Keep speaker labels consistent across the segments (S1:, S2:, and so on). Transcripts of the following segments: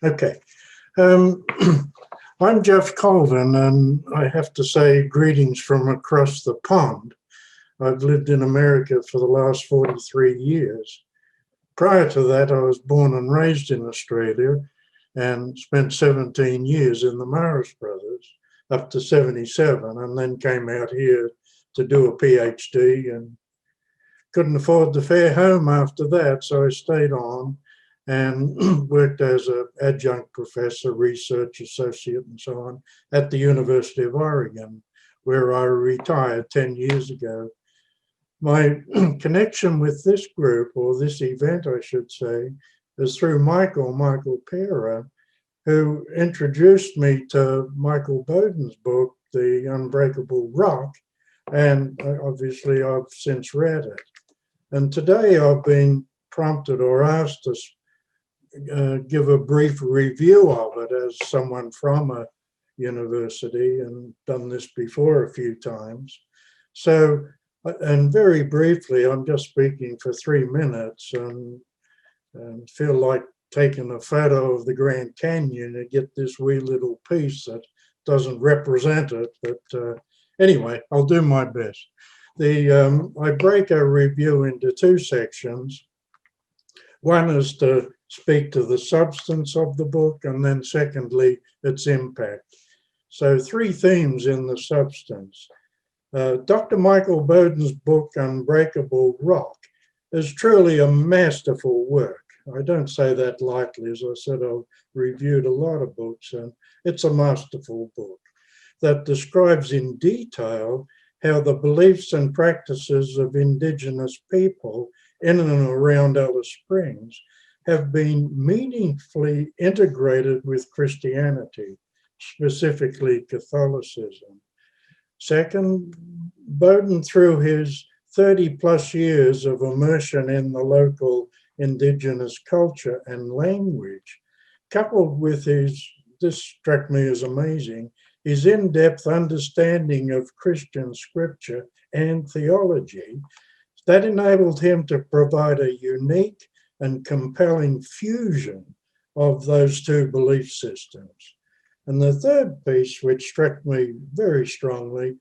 S1: Okay. Um, I'm Geoff Colvin, and I have to say greetings from across the pond. I've lived in America for the last 43 years. Prior to that, I was born and raised in Australia and spent 17 years in the Morris Brothers up to 77, and then came out here to do a PhD and couldn't afford the fare home after that, so I stayed on and worked as an adjunct professor, research associate, and so on at the University of Oregon, where I retired 10 years ago. My connection with this group, or this event, I should say, is through Michael Pera, who introduced me to Michael Bowden's book, The Unbreakable Rock, and obviously I've since read it. And today I've been prompted or asked to give a brief review of it as someone from a university, and done this before a few times. So, and very briefly, I'm just speaking for 3 minutes and feel like taking a photo of the Grand Canyon and get this wee little piece that doesn't represent it. But anyway, I'll do my best. I break a review into 2 sections. One is to speak to the substance of the book, and then secondly, its impact. So 3 themes in the substance. Dr. Michael Bowden's book, Unbreakable Rock, is truly a masterful work. I don't say that lightly. As I said, I've reviewed a lot of books, and it's a masterful book that describes in detail how the beliefs and practices of Indigenous people in and around Alice Springs have been meaningfully integrated with Christianity, specifically Catholicism. Second, Bowden, through his 30+ years of immersion in the local Indigenous culture and language, coupled with this struck me as amazing, his in-depth understanding of Christian scripture and theology, that enabled him to provide a unique and compelling fusion of those 2 belief systems. And the third piece, which struck me very strongly,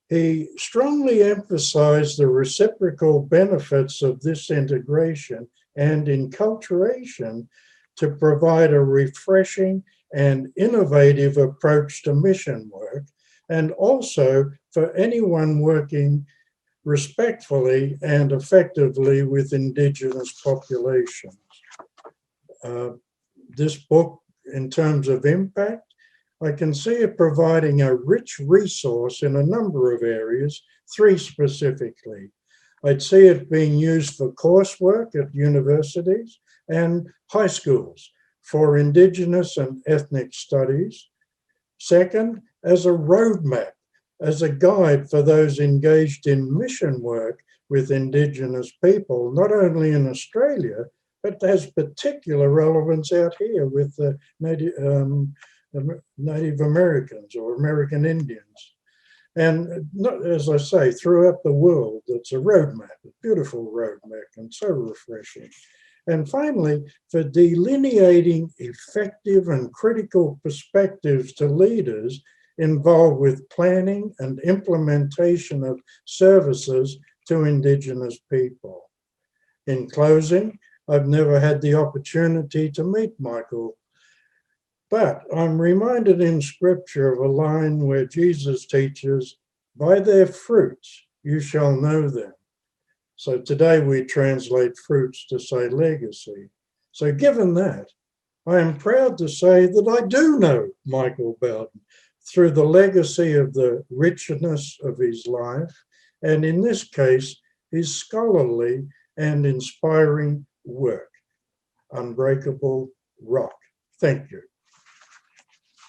S1: he strongly emphasized the reciprocal benefits of this integration and enculturation to provide a refreshing and innovative approach to mission work, and also for anyone working respectfully and effectively with Indigenous populations. This book, in terms of impact, I can see it providing a rich resource in a number of areas, 3 specifically. I'd see it being used for coursework at universities and high schools for Indigenous and ethnic studies. Second, as a roadmap, as a guide for those engaged in mission work with Indigenous people, not only in Australia, but has particular relevance out here with the Native Americans or American Indians. And as I say, throughout the world, it's a roadmap, a beautiful roadmap, and so refreshing. And finally, for delineating effective and critical perspectives to leaders involved with planning and implementation of services to Indigenous people. In closing, I've never had the opportunity to meet Michael, but I'm reminded in scripture of a line where Jesus teaches, "By their fruits you shall know them." So today we translate fruits to say legacy. So given that, I am proud to say that I do know Michael Bowden through the legacy of the richness of his life, and in this case, his scholarly and inspiring work, Unbreakable Rock. Thank you.